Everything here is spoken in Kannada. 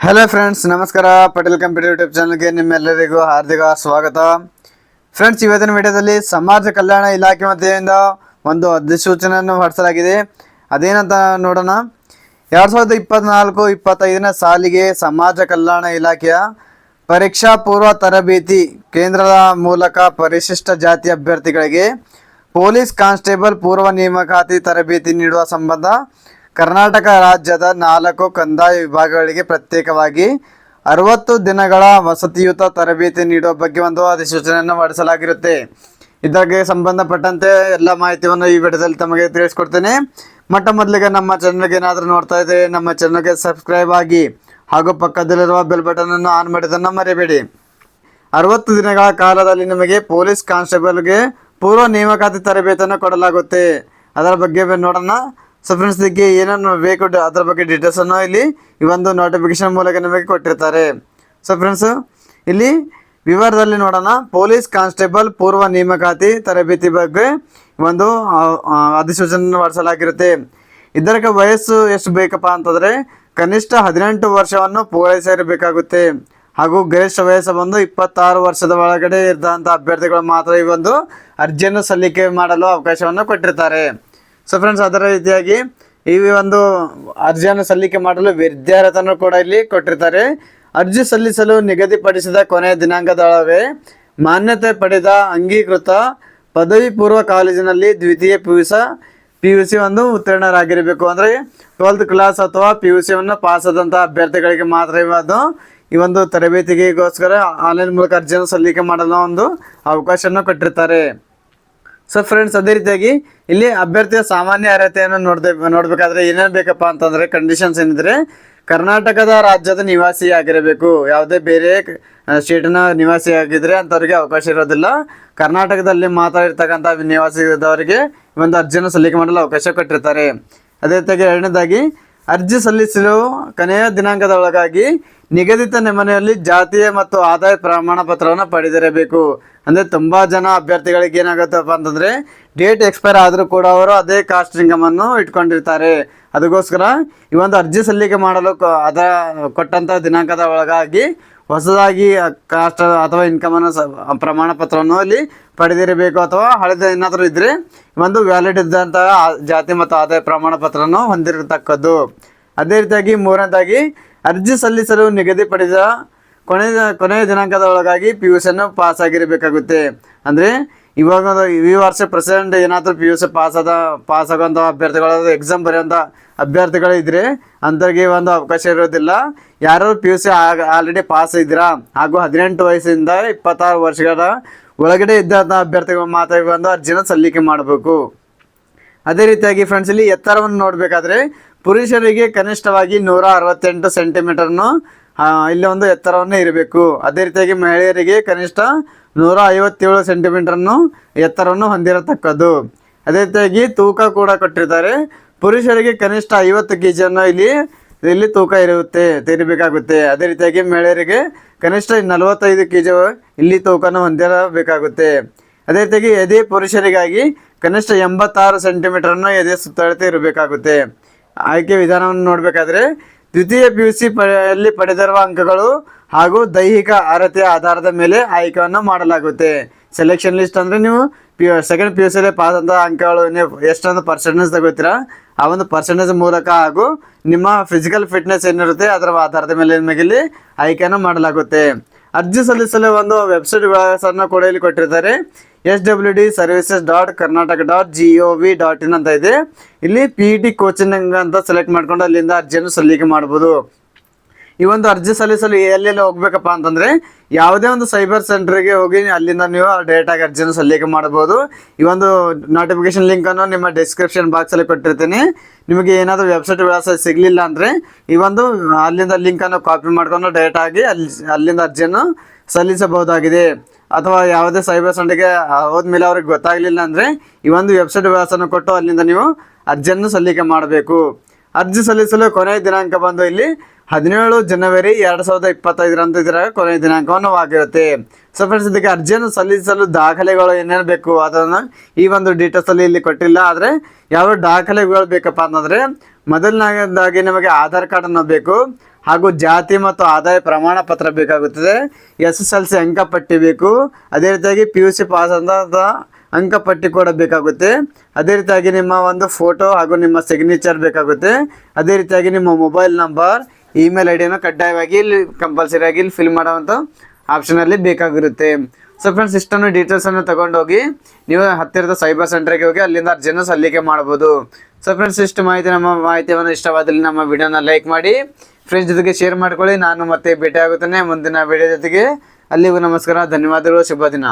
ಹಲೋ ಫ್ರೆಂಡ್ಸ್, ನಮಸ್ಕಾರ. ಪಟೇಲ್ ಕಂಪ್ಯೂಟರ್ ಯೂಟ್ಯೂಬ್ ಚಾನಲ್ಗೆ ನಿಮ್ಮೆಲ್ಲರಿಗೂ ಹಾರ್ದಿಕ ಸ್ವಾಗತ. ಫ್ರೆಂಡ್ಸ್, ಇವತ್ತಿನ ವಿಡಿಯೋದಲ್ಲಿ ಸಮಾಜ ಕಲ್ಯಾಣ ಇಲಾಖೆ ವತಿಯಿಂದ ಒಂದು ಅಧಿಸೂಚನೆಯನ್ನು ಹೊರಡಿಸಲಾಗಿದೆ. ಅದೇನಂತ ನೋಡೋಣ. 2024-25ನೇ ಸಾಲಿಗೆ ಸಮಾಜ ಕಲ್ಯಾಣ ಇಲಾಖೆಯ ಪರೀಕ್ಷಾ ಪೂರ್ವ ತರಬೇತಿ ಕೇಂದ್ರದ ಮೂಲಕ ಪರಿಶಿಷ್ಟ ಜಾತಿ ಅಭ್ಯರ್ಥಿಗಳಿಗೆ ಪೊಲೀಸ್ ಕಾನ್ಸ್ಟೇಬಲ್ ಪೂರ್ವ ನೇಮಕಾತಿ ತರಬೇತಿ ನೀಡುವ ಸಂಬಂಧ ಕರ್ನಾಟಕ ರಾಜ್ಯದ 4 ಕಂದಾಯ ವಿಭಾಗಗಳಿಗೆ ಪ್ರತ್ಯೇಕವಾಗಿ 60 ದಿನಗಳ ವಸತಿಯುತ ತರಬೇತಿ ನೀಡುವ ಬಗ್ಗೆ ಒಂದು ಅಧಿಸೂಚನೆಯನ್ನು ಹೊರಡಿಸಲಾಗಿರುತ್ತೆ. ಇದಕ್ಕೆ ಸಂಬಂಧಪಟ್ಟಂತೆ ಎಲ್ಲ ಮಾಹಿತಿಯನ್ನು ಈ ವಿಡಿಯೋದಲ್ಲಿ ತಮಗೆ ತಿಳಿಸ್ಕೊಡ್ತೇನೆ. ಮೊದಲಿಗೆ ನಮ್ಮ ಚಾನಲ್ಗೆ ಏನಾದರೂ ನೋಡ್ತಾ ಇದ್ದರೆ ನಮ್ಮ ಚಾನಲ್ಗೆ ಸಬ್ಸ್ಕ್ರೈಬ್ ಆಗಿ ಹಾಗೂ ಪಕ್ಕದಲ್ಲಿರುವ ಬೆಲ್ ಬಟನನ್ನು ಆನ್ ಮಾಡಿದ್ದನ್ನು ಮರಿಬೇಡಿ. 60 ದಿನಗಳ ಕಾಲದಲ್ಲಿ ನಿಮಗೆ ಪೊಲೀಸ್ ಕಾನ್ಸ್ಟೇಬಲ್ಗೆ ಪೂರ್ವ ನೇಮಕಾತಿ ತರಬೇತಿಯನ್ನು ಕೊಡಲಾಗುತ್ತೆ. ಅದರ ಬಗ್ಗೆ ನೋಡೋಣ. ಸೊ ಫ್ರೆಂಡ್ಸ್, ಇದಕ್ಕೆ ಏನೇನು ಬೇಕು ಅದರ ಬಗ್ಗೆ ಡೀಟೇಲ್ಸನ್ನು ಇಲ್ಲಿ ಈ ಒಂದು ನೋಟಿಫಿಕೇಶನ್ ಮೂಲಕ ನಿಮಗೆ ಕೊಟ್ಟಿರ್ತಾರೆ. ಸೊ ಫ್ರೆಂಡ್ಸ್, ಇಲ್ಲಿ ವಿವರದಲ್ಲಿ ನೋಡೋಣ. ಪೊಲೀಸ್ ಕಾನ್ಸ್ಟೇಬಲ್ ಪೂರ್ವ ನೇಮಕಾತಿ ತರಬೇತಿ ಬಗ್ಗೆ ಒಂದು ಅಧಿಸೂಚನೆ ಹೊರಡಿಸಲಾಗಿರುತ್ತೆ. ಇದಕ್ಕೆ ವಯಸ್ಸು ಎಷ್ಟು ಬೇಕಪ್ಪ ಅಂತಂದರೆ ಕನಿಷ್ಠ 18 ವರ್ಷವನ್ನು ಪೂರೈಸಿರಬೇಕಾಗುತ್ತೆ. ಹಾಗೂ ಗರಿಷ್ಠ ವಯಸ್ಸು ಬಂದು 26 ವರ್ಷದ ಒಳಗಡೆ ಇದ್ದಂಥ ಅಭ್ಯರ್ಥಿಗಳು ಮಾತ್ರ ಈ ಒಂದು ಅರ್ಜಿಯನ್ನು ಸಲ್ಲಿಕೆ ಮಾಡಲು ಅವಕಾಶವನ್ನು ಕೊಟ್ಟಿರ್ತಾರೆ. ಸೊ ಫ್ರೆಂಡ್ಸ್, ಅದರ ರೀತಿಯಾಗಿ ಈ ಒಂದು ಅರ್ಜಿಯನ್ನು ಸಲ್ಲಿಕೆ ಮಾಡಲು ವಿದ್ಯಾರ್ಥಿಯನ್ನು ಕೂಡ ಇಲ್ಲಿ ಕೊಟ್ಟಿರ್ತಾರೆ. ಅರ್ಜಿ ಸಲ್ಲಿಸಲು ನಿಗದಿಪಡಿಸಿದ ಕೊನೆಯ ದಿನಾಂಕದೊಳಗೆ ಮಾನ್ಯತೆ ಪಡೆದ ಅಂಗೀಕೃತ ಪದವಿ ಪೂರ್ವ ಕಾಲೇಜಿನಲ್ಲಿ ದ್ವಿತೀಯ PUC ಒಂದು ಉತ್ತೀರ್ಣರಾಗಿರಬೇಕು. ಅಂದರೆ 12th ಕ್ಲಾಸ್ ಅಥವಾ PUCಯನ್ನು ಪಾಸ್ ಆದಂಥ ಅಭ್ಯರ್ಥಿಗಳಿಗೆ ಮಾತ್ರ ಈ ಒಂದು ತರಬೇತಿಗೋಸ್ಕರ ಆನ್ಲೈನ್ ಮೂಲಕ ಅರ್ಜಿಯನ್ನು ಸಲ್ಲಿಕೆ ಮಾಡಲು ಒಂದು ಅವಕಾಶವನ್ನು ಕೊಟ್ಟಿರ್ತಾರೆ. ಸೊ ಫ್ರೆಂಡ್ಸ್, ಅದೇ ರೀತಿಯಾಗಿ ಇಲ್ಲಿ ಅಭ್ಯರ್ಥಿಯ ಸಾಮಾನ್ಯ ಅರ್ಹತೆಯನ್ನು ನೋಡಬೇಕಾದ್ರೆ ಏನೇನು ಬೇಕಪ್ಪ ಅಂತಂದರೆ ಕಂಡೀಷನ್ಸ್ ಏನಿದ್ರೆ ಕರ್ನಾಟಕದ ರಾಜ್ಯದ ನಿವಾಸಿ ಆಗಿರಬೇಕು. ಯಾವುದೇ ಬೇರೆ ಸ್ಟೇಟಿನ ನಿವಾಸಿ ಆಗಿದ್ರೆ ಅಂಥವ್ರಿಗೆ ಅವಕಾಶ ಇರೋದಿಲ್ಲ. ಕರ್ನಾಟಕದಲ್ಲಿ ಮಾತ್ರ ಇರ್ತಕ್ಕಂಥ ನಿವಾಸಿ ಇದ್ದವರಿಗೆ ಒಂದು ಅರ್ಜಿಯನ್ನು ಸಲ್ಲಿಕೆ ಮಾಡಲು ಅವಕಾಶ ಕೊಟ್ಟಿರ್ತಾರೆ. ಅದೇ ರೀತಿಯಾಗಿ ಎರಡನೇದಾಗಿ ಅರ್ಜಿ ಸಲ್ಲಿಸಲು ಕೊನೆಯ ದಿನಾಂಕದ ಒಳಗಾಗಿ ನಿಗದಿತ ನಮೂನೆಯಲ್ಲಿ ಜಾತಿಯ ಮತ್ತು ಆದಾಯ ಪ್ರಮಾಣ ಪತ್ರವನ್ನು ಪಡೆದಿರಬೇಕು. ಅಂದರೆ ತುಂಬ ಜನ ಅಭ್ಯರ್ಥಿಗಳಿಗೆ ಏನಾಗುತ್ತಪ್ಪ ಅಂತಂದರೆ ಡೇಟ್ ಎಕ್ಸ್ಪೈರ್ ಆದರೂ ಕೂಡ ಅವರು ಅದೇ ಕಾಸ್ಟ್ ಇನ್ಕಮನ್ನು ಇಟ್ಕೊಂಡಿರ್ತಾರೆ. ಅದಕ್ಕೋಸ್ಕರ ಈ ಒಂದು ಅರ್ಜಿ ಸಲ್ಲಿಕೆ ಮಾಡಲು ಕೊಟ್ಟಂಥ ದಿನಾಂಕದ ಒಳಗಾಗಿ ಹೊಸದಾಗಿ ಕಾಸ್ಟ್ ಅಥವಾ ಇನ್ಕಮನ್ನು ಪ್ರಮಾಣ ಪತ್ರವನ್ನು ಅಲ್ಲಿ ಪಡೆದಿರಬೇಕು. ಅಥವಾ ಹಳೆದ ಏನಾದರೂ ಇದ್ದರೆ ಒಂದು ವ್ಯಾಲಿಡ್ ಇದ್ದಂತಹ ಜಾತಿ ಮತ್ತು ಆದಾಯ ಪ್ರಮಾಣ ಪತ್ರವನ್ನು ಹೊಂದಿರತಕ್ಕದ್ದು. ಅದೇ ರೀತಿಯಾಗಿ ಮೂರನೇದಾಗಿ ಅರ್ಜಿ ಸಲ್ಲಿಸಲು ನಿಗದಿಪಡಿಸಿದ ಕೊನೆಯ ದಿನಾಂಕದ ಒಳಗಾಗಿ PUCಯನ್ನು ಪಾಸ್ ಆಗಿರಬೇಕಾಗುತ್ತೆ. ಅಂದರೆ ಇವಾಗ ಈ ವರ್ಷ ಪ್ರೆಸೆಂಟ್ ಏನಾದರೂ PUC ಪಾಸ್ ಆಗುವಂಥ ಅಭ್ಯರ್ಥಿಗಳು ಎಕ್ಸಾಮ್ ಬರೆಯುವಂಥ ಅಭ್ಯರ್ಥಿಗಳು ಇದ್ದರೆ ಅಂಥವ್ರಿಗೆ ಒಂದು ಅವಕಾಶ ಇರೋದಿಲ್ಲ. ಯಾರು PUC ಆಲ್ರೆಡಿ ಪಾಸ್ ಇದ್ದೀರಾ ಹಾಗೂ 18 ವಯಸ್ಸಿಂದ 26 ವರ್ಷಗಳ ಒಳಗಡೆ ಇದ್ದಂಥ ಅಭ್ಯರ್ಥಿಗಳು ಮಾತ್ರ ಒಂದು ಅರ್ಜಿನ ಸಲ್ಲಿಕೆ ಮಾಡಬೇಕು. ಅದೇ ರೀತಿಯಾಗಿ ಫ್ರೆಂಡ್ಸ್, ಇಲ್ಲಿ ಎತ್ತರವನ್ನು ನೋಡಬೇಕಾದ್ರೆ ಪುರುಷರಿಗೆ ಕನಿಷ್ಠವಾಗಿ 168 ಸೆಂಟಿಮೀಟರ್ನು ಇಲ್ಲಿ ಒಂದು ಎತ್ತರವನ್ನು ಇರಬೇಕು. ಅದೇ ರೀತಿಯಾಗಿ ಮಹಿಳೆಯರಿಗೆ ಕನಿಷ್ಠ 157 ಸೆಂಟಿಮೀಟರ್ನು ಎತ್ತರವನ್ನು ಹೊಂದಿರತಕ್ಕದ್ದು. ಅದೇ ರೀತಿಯಾಗಿ ತೂಕ ಕೂಡ ಕೊಟ್ಟಿರ್ತಾರೆ. ಪುರುಷರಿಗೆ ಕನಿಷ್ಠ 50 kg ಇಲ್ಲಿ ತೂಕ ಇರಬೇಕಾಗುತ್ತೆ. ಅದೇ ರೀತಿಯಾಗಿ ಮಹಿಳೆಯರಿಗೆ ಕನಿಷ್ಠ 45 kg ಇಲ್ಲಿ ತೂಕವನ್ನು ಹೊಂದಿರಬೇಕಾಗುತ್ತೆ. ಅದೇ ರೀತಿಯಾಗಿ ಎದೆ ಪುರುಷರಿಗಾಗಿ ಕನಿಷ್ಠ 86 ಸೆಂಟಿಮೀಟರ್ನ ಎದೆ ಸುತ್ತಳತೆ ಇರಬೇಕಾಗುತ್ತೆ. ಆಯ್ಕೆ ವಿಧಾನವನ್ನು ನೋಡಬೇಕಾದ್ರೆ ದ್ವಿತೀಯ PUC ಯಲ್ಲಿ ಪಡೆದಿರುವ ಅಂಕಗಳು ಹಾಗೂ ದೈಹಿಕ ಅರ್ಹತೆಯ ಆಧಾರದ ಮೇಲೆ ಆಯ್ಕೆಯನ್ನು ಮಾಡಲಾಗುತ್ತೆ. ಸೆಲೆಕ್ಷನ್ ಲಿಸ್ಟ್ ಅಂದರೆ ನೀವು ಸೆಕೆಂಡ್ PUCಯಲ್ಲಿ ಪಾಸ್ ಅಂತ ಅಂಕಗಳು ಎಷ್ಟೊಂದು ಪರ್ಸೆಂಟೇಜ್ ತಗೋತೀರಾ ಆ ಒಂದು ಪರ್ಸೆಂಟೇಜ್ ಮೂಲಕ ಹಾಗೂ ನಿಮ್ಮ ಫಿಸಿಕಲ್ ಫಿಟ್ನೆಸ್ ಏನಿರುತ್ತೆ ಅದರ ಆಧಾರದ ಮೇಲೆ ನಿಮಗೆ ಇಲ್ಲಿ ಆಯ್ಕೆಯನ್ನು ಮಾಡಲಾಗುತ್ತೆ. ಅರ್ಜಿ ಸಲ್ಲಿಸಲು ಒಂದು ವೆಬ್ಸೈಟ್ ವಿಳಾಸವನ್ನು ಕೂಡ ಇಲ್ಲಿ ಕೊಟ್ಟಿರ್ತಾರೆ. swd.services.karnataka.gov.in ಅಂತ ಇದೆ. ಇಲ್ಲಿ PET ಕೋಚಿಂಗ್ ಅಂತ ಸೆಲೆಕ್ಟ್ ಮಾಡ್ಕೊಂಡು ಅಲ್ಲಿಂದ ಅರ್ಜಿಯನ್ನು ಸಲ್ಲಿಕೆ ಮಾಡ್ಬೋದು. ಈ ಒಂದು ಅರ್ಜಿ ಸಲ್ಲಿಸಲು ಎಲ್ಲೆಲ್ಲಿ ಹೋಗ್ಬೇಕಪ್ಪ ಅಂತಂದರೆ ಯಾವುದೇ ಒಂದು ಸೈಬರ್ ಸೆಂಟ್ರಿಗೆ ಹೋಗಿ ಅಲ್ಲಿಂದ ನೀವು ಡೈರೆಕ್ಟಾಗಿ ಅರ್ಜಿಯನ್ನು ಸಲ್ಲಿಕೆ ಮಾಡ್ಬೋದು. ಈ ಒಂದು ನೋಟಿಫಿಕೇಶನ್ ಲಿಂಕನ್ನು ನಿಮ್ಮ ಡಿಸ್ಕ್ರಿಪ್ಷನ್ ಬಾಕ್ಸಲ್ಲಿ ಕೊಟ್ಟಿರ್ತೀನಿ. ನಿಮಗೆ ಏನಾದರೂ ವೆಬ್ಸೈಟ್ ವಿಳಾಸ ಸಿಗಲಿಲ್ಲ ಅಂದರೆ ಈ ಒಂದು ಅಲ್ಲಿಂದ ಲಿಂಕನ್ನು ಕಾಪಿ ಮಾಡ್ಕೊಂಡು ಡೈರೆಕ್ಟಾಗಿ ಅಲ್ಲಿಂದ ಅರ್ಜಿಯನ್ನು ಸಲ್ಲಿಸಬಹುದಾಗಿದೆ. ಅಥವಾ ಯಾವುದೇ ಸೈಬರ್ ಸೆಂಟ್ರಿಗೆ ಹೋದ್ಮೇಲೆ ಅವ್ರಿಗೆ ಗೊತ್ತಾಗಲಿಲ್ಲ ಅಂದರೆ ಈ ಒಂದು ವೆಬ್ಸೈಟ್ ವಿಳಾಸನ ಕೊಟ್ಟು ಅಲ್ಲಿಂದ ನೀವು ಅರ್ಜಿಯನ್ನು ಸಲ್ಲಿಕೆ ಮಾಡಬೇಕು. ಅರ್ಜಿ ಸಲ್ಲಿಸಲು ಕೊನೆಯ ದಿನಾಂಕ ಬಂದು ಇಲ್ಲಿ 17 ಜನವರಿ 2025 ಇದರ ಕೊನೆಯ ದಿನಾಂಕವನ್ನು ಆಗಿರುತ್ತೆ. ಸೊ ಫ್ರೆಂಡ್ಸ್, ಇದಕ್ಕೆ ಅರ್ಜಿಯನ್ನು ಸಲ್ಲಿಸಲು ದಾಖಲೆಗಳು ಏನೇನು ಬೇಕು ಅದನ್ನು ಈ ಒಂದು ಡೀಟೇಲ್ಸಲ್ಲಿ ಇಲ್ಲಿ ಕೊಟ್ಟಿಲ್ಲ. ಆದರೆ ಯಾವ ದಾಖಲೆಗಳು ಬೇಕಪ್ಪ ಅಂತಂದರೆ ಮೊದಲನೇದಾಗಿ ನಿಮಗೆ ಆಧಾರ್ ಕಾರ್ಡ್ ಅನ್ನು ಬೇಕು, ಹಾಗೂ ಜಾತಿ ಮತ್ತು ಆದಾಯ ಪ್ರಮಾಣ ಪತ್ರ ಬೇಕಾಗುತ್ತದೆ. SSLC ಅಂಕಪಟ್ಟಿ ಬೇಕು. ಅದೇ ರೀತಿಯಾಗಿ PUC ಪಾಸ್ ಆದ ಅಂಕಪಟ್ಟಿ ಕೂಡ ಬೇಕಾಗುತ್ತೆ. ಅದೇ ರೀತಿಯಾಗಿ ನಿಮ್ಮ ಒಂದು ಫೋಟೋ ಹಾಗೂ ನಿಮ್ಮ ಸಿಗ್ನೇಚರ್ ಬೇಕಾಗುತ್ತೆ. ಅದೇ ರೀತಿಯಾಗಿ ನಿಮ್ಮ ಮೊಬೈಲ್ ನಂಬರ್, ಇಮೇಲ್ ಐಡಿಯನ್ನು ಕಡ್ಡಾಯವಾಗಿ ಇಲ್ಲಿ ಕಂಪಲ್ಸರಿಯಾಗಿ ಇಲ್ಲಿ ಫಿಲ್ ಮಾಡುವಂಥ ಆಪ್ಷನಲ್ಲಿ ಬೇಕಾಗಿರುತ್ತೆ. ಸೊ ಫ್ರೆಂಡ್ಸ್, ಇಷ್ಟನ್ನು ಡೀಟೇಲ್ಸನ್ನು ತಗೊಂಡೋಗಿ ನೀವು ಹತ್ತಿರದ ಸೈಬರ್ ಸೆಂಟರ್ಗೆ ಹೋಗಿ ಅಲ್ಲಿಂದ ಅರ್ಜಿಯನ್ನು ಸಲ್ಲಿಕೆ ಮಾಡ್ಬೋದು. ಸೊ ಫ್ರೆಂಡ್ಸ್, ಇಷ್ಟು ನಮ್ಮ ಮಾಹಿತಿಯನ್ನು ಇಷ್ಟವಾದಲ್ಲಿ ನಮ್ಮ ವಿಡಿಯೋನ ಲೈಕ್ ಮಾಡಿ, ಫ್ರೆಂಡ್ಸ್ ಜೊತೆಗೆ ಶೇರ್ ಮಾಡ್ಕೊಳ್ಳಿ. ನಾನು ಮತ್ತೆ ಭೇಟಿ ಆಗುತ್ತೇನೆ ಮುಂದಿನ ವಿಡಿಯೋ ಜೊತೆಗೆ. ಅಲ್ಲಿಗೂ ನಮಸ್ಕಾರ, ಧನ್ಯವಾದಗಳು, ಶುಭ ದಿನ.